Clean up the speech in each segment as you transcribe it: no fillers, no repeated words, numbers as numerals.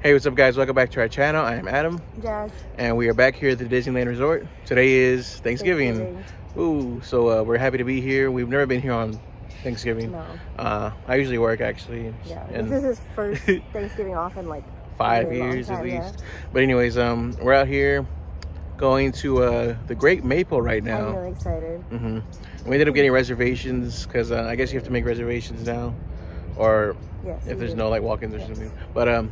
Hey, what's up guys? Welcome back to our channel. I am Adam. Jazz. And we are back here at the Disneyland Resort. Today is Thanksgiving. Ooh, so we're happy to be here. We've never been here on Thanksgiving. No. I usually work actually. Yeah, this is his first Thanksgiving off in like 5 years at least. Yeah. But anyways, we're out here going to the Great Maple right now. I'm really excited. We ended up getting reservations because I guess you have to make reservations now, or yes, if there's no like walk-ins or something. But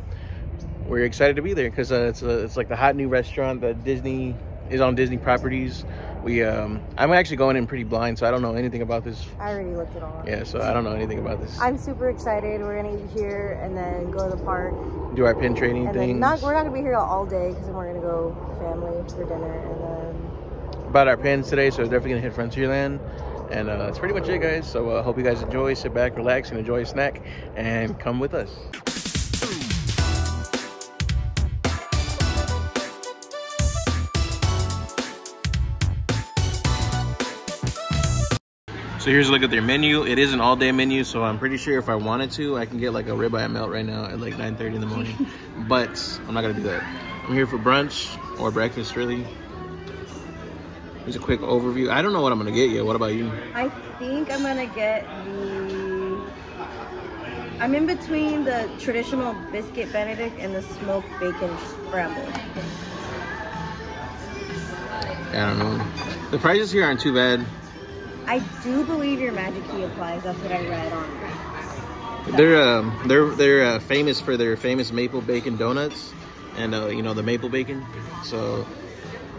we're excited to be there because it's like the hot new restaurant that Disney is on Disney properties. I'm actually going in pretty blind, so I don't know anything about this. I already looked it all up. Yeah, so I don't know anything about this. I'm super excited. We're gonna eat here and then go to the park. Do our pin trading things. We're not gonna be here all day because then we're gonna go family for dinner and then. Bought our pins today, so we're definitely gonna hit Frontierland. And that's pretty much it, guys. So I hope you guys enjoy. Sit back, relax, and enjoy a snack. And come with us. So here's a look at their menu. It is an all-day menu, so I'm pretty sure if I wanted to, I can get like a ribeye melt right now at like 9:30 in the morning. But I'm not gonna do that. I'm here for brunch or breakfast, really. Here's a quick overview. I don't know what I'm gonna get yet. What about you? I think I'm gonna get I'm in between the traditional biscuit Benedict and the smoked bacon scramble. I don't know. The prices here aren't too bad. I do believe your magic key applies. That's what I read on. They're famous for their famous maple bacon donuts, and you know, the maple bacon. So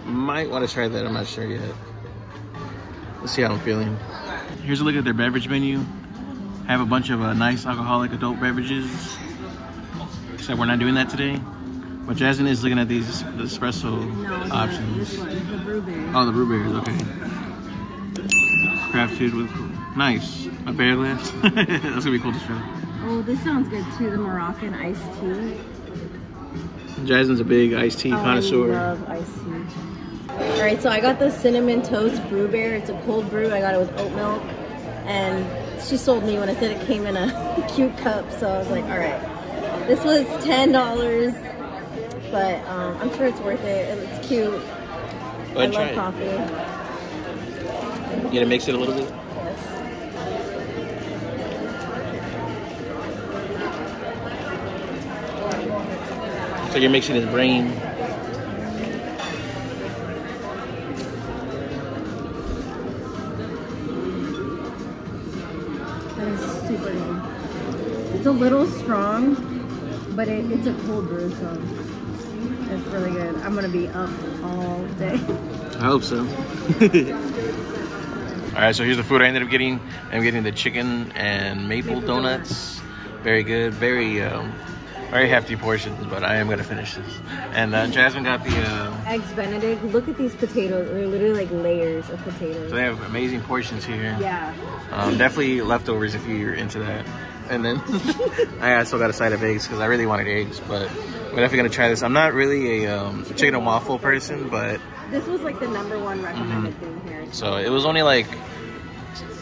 might want to try that. I'm not sure yet. Let's see how I'm feeling. Here's a look at their beverage menu. Have a bunch of nice alcoholic adult beverages. Except we're not doing that today. But Jasmine is looking at these espresso options. This one, the blueberry. Oh, the blueberries. Okay. Crafted with nice a bear glass. That's gonna be cool to try. Oh, this sounds good too. The Moroccan iced tea. Jasmine's a big iced tea connoisseur. I love iced tea. All right, so I got the cinnamon toast brew bear. It's a cold brew. I got it with oat milk, and she sold me when I said it came in a cute cup. So I was like, all right, this was $10, but I'm sure it's worth it. It's cute. I love coffee. You gonna mix it a little bit? Yes. So you're mixing his brain. That is super good. It's a little strong, but it's a cold brew, so it's really good. I'm gonna be up all day. I hope so. All right, so here's the food I ended up getting. I'm getting the chicken and maple donuts. Very good, very hefty portions, but I am gonna finish this. And Jasmine got the Eggs Benedict. Look at these potatoes. They're literally like layers of potatoes. So they have amazing portions here. Yeah. Definitely leftovers if you're into that. And then I also got a side of eggs because I really wanted eggs, but we're definitely gonna try this. I'm not really a chicken and waffle person, but this was like the #1 recommended thing here. So it was only like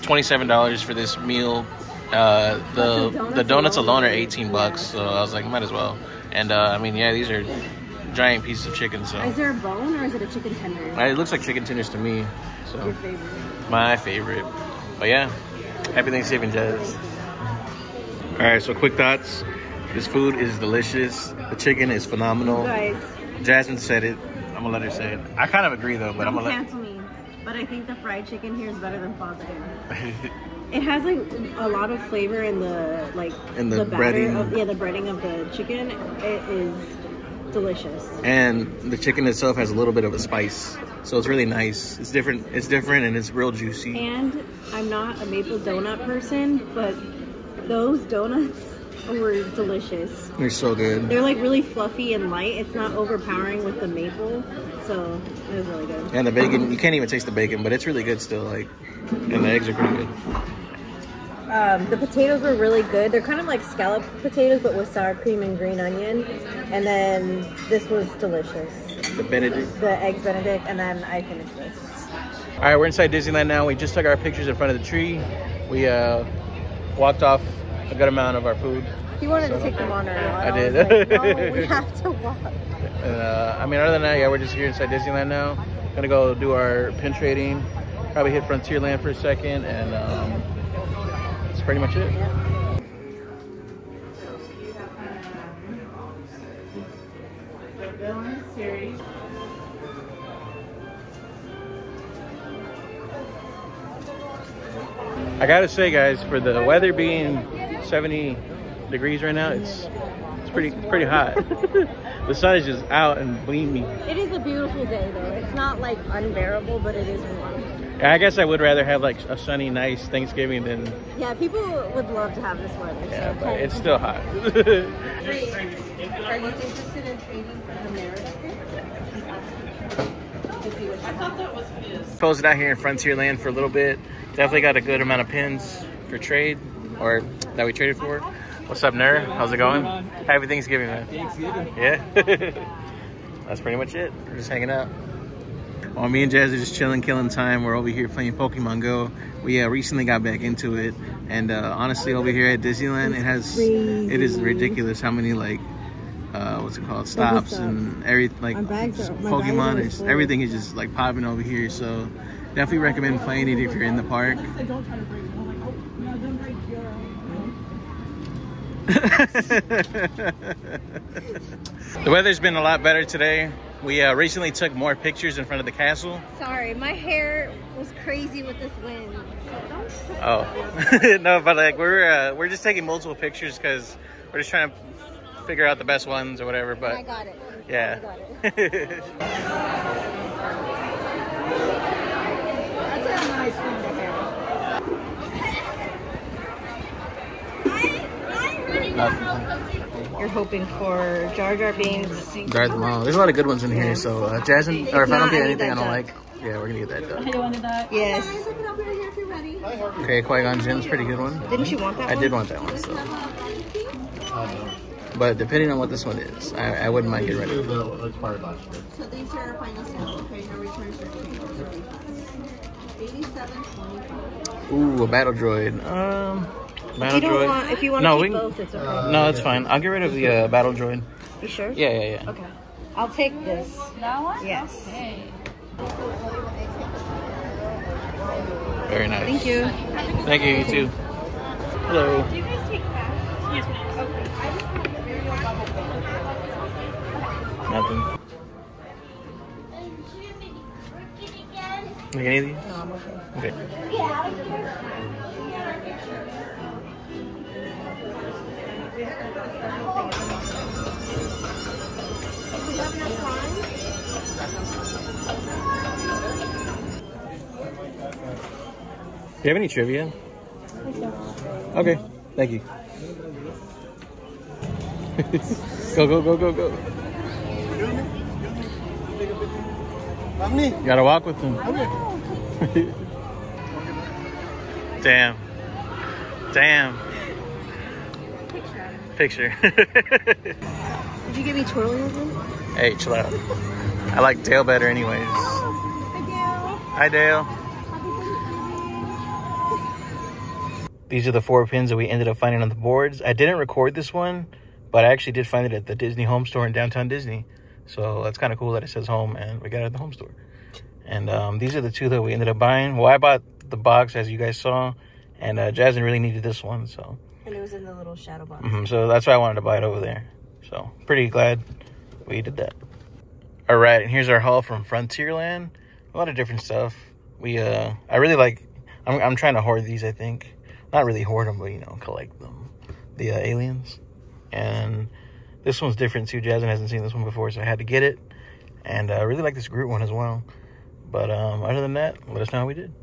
$27 for this meal. The donuts alone are 18 bucks, so I was like, might as well. And I mean, yeah, these are giant pieces of chicken. So is there a bone or is it a chicken tender? It looks like chicken tenders to me. So your favorite? My favorite. But yeah, happy Thanksgiving, Jazz. All right, so quick thoughts. This food is delicious. The chicken is phenomenal. Guys, Jasmine said it. I'm gonna let her say it. I kind of agree though, but I'm gonna cancel me. But I think the fried chicken here is better than Positive. It has like a lot of flavor in the the breading. The breading of the chicken. It is delicious. And the chicken itself has a little bit of a spice, so it's really nice. It's different. It's different, and it's real juicy. And I'm not a maple donut person, but those donuts were delicious. They're so good. They're like really fluffy and light. It's not overpowering with the maple, so it was really good. And the bacon, you can't even taste the bacon, but it's really good still. Like, and the eggs are pretty good. The potatoes were really good. They're kind of like scallop potatoes, but with sour cream and green onion. And then this was delicious. The Benedict. The Eggs Benedict, and then I finished this. All right, we're inside Disneyland now. We just took our pictures in front of the tree. We walked off a good amount of our food. He wanted to take the monitor out. I did. Was like, no, we have to walk. I mean, other than that, yeah, we're just here inside Disneyland now. Gonna go do our pin trading. Probably hit Frontierland for a second, and that's pretty much it. I gotta say, guys, for the weather being 70 degrees right now, it's pretty hot. The sun is just out and gleaming. It is a beautiful day, though. It's not like unbearable, but it is warm. I guess I would rather have like a sunny, nice Thanksgiving than... Yeah, people would love to have this weather. Yeah, so but it's still hot. Are you interested in trading for the merit up here? I thought that was his. Posted out here in Frontierland for a little bit. Definitely got a good amount of pins for trade, or that we traded for. What's up, Ner? How's it going? Happy Thanksgiving, man. Thanksgiving. Yeah. That's pretty much it. We're just hanging out. Well, me and Jazz are just chilling, killing time. We're over here playing Pokemon Go. We recently got back into it, and honestly, over here at Disneyland, it is ridiculous how many like what's it called, stops and Pokemon. Everything is just like popping over here. So definitely recommend playing it if you're in the park. The weather's been a lot better today. We recently took more pictures in front of the castle. Sorry, my hair was crazy with this wind. Oh. No, but like we're just taking multiple pictures because we're just trying to figure out the best ones or whatever. But I got it. Yeah. I got it. That's a nice thing to have. You're hoping for Jar Jar Binks. Darth Maul. There's a lot of good ones in here. So Jazz and, or if I don't get anything I don't like, yeah, we're gonna get that done. You wanted that? Yes. Okay, Qui-Gon Jinn's pretty good one. Didn't you want that one? I did want that one. So. But depending on what this one is, I wouldn't mind getting rid of it. So these are our final sales. Okay, no returns or changes. 87.25. Ooh, a battle droid. Battle droid. If you want to keep both, it's okay. No, it's fine. I'll get rid of the battle droid. You sure? Yeah. Okay. I'll take this. That one? Yes. Okay. Very nice. Thank you. Thank you, you too. Hello. Do you guys take cash? Yes, ma'am. Okay. Nothing. Like any of these? No, I'm okay. Okay. Do you have any trivia? Okay, thank you. Go. You gotta walk with them. Damn. Picture. Did you give me twirling with them? Hey, chill out. I like Dale better anyways. Hi, Dale. These are the 4 pins that we ended up finding on the boards. I didn't record this one, but I actually did find it at the Disney home store in downtown Disney. So that's kind of cool that it says home and we got it at the home store. And these are the 2 that we ended up buying. Well, I bought the box, as you guys saw, and Jasmine really needed this one. So. And it was in the little shadow box. So that's why I wanted to buy it over there. So pretty glad we did that. All right, and here's our haul from Frontierland. A lot of different stuff. I really like, I'm trying to hoard these, I think. Not really hoard them, but, you know, collect them. The aliens. And this one's different, too. Jasmine hasn't seen this one before, so I had to get it. And I really like this Groot one as well. But other than that, let us know how we did.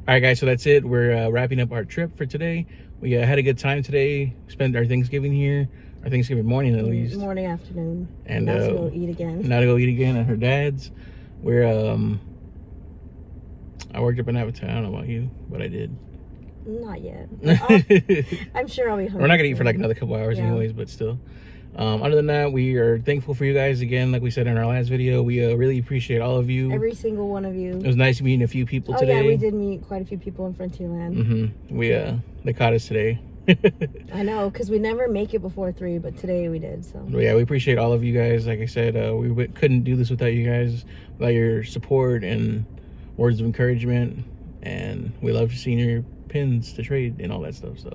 All right, guys, so that's it. We're wrapping up our trip for today. We had a good time today. Spent our Thanksgiving here. Our Thanksgiving morning, at least. Morning, afternoon. And now to go eat again. Now to go eat again at her dad's. We're, I worked up in Avatar. I don't know about you, but I did. Not yet. I'm sure I'll be hungry. We're not going to eat for like another couple hours anyways, but still. Other than that, we are thankful for you guys again. Like we said in our last video, we really appreciate all of you. Every single one of you. It was nice meeting a few people today. Yeah, we did meet quite a few people in Frontierland. They caught us today. I know, because we never make it before 3, but today we did. So but yeah, we appreciate all of you guys. Like I said, we couldn't do this without you guys, without your support and words of encouragement. And we love seeing your pins to trade and all that stuff. So,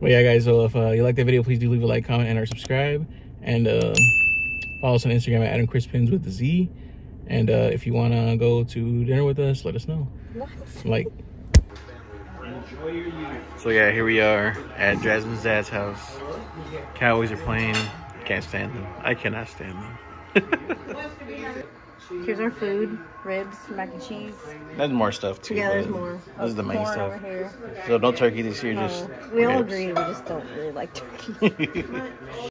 but yeah, guys. So if you like the video, please do leave a like, comment, and or subscribe. And follow us on Instagram at AdamChrisPins with the Z. And if you want to go to dinner with us, let us know. what? Like. Enjoy your youth. So yeah, here we are at Jasmine's dad's house. Cowboys are playing. Can't stand them. I cannot stand them. Here's our food: ribs, mac and cheese. There's more stuff too. Yeah, there's more. This is the main stuff. Over here. So no turkey this year. Just we all ribs. agree we just don't really like turkey.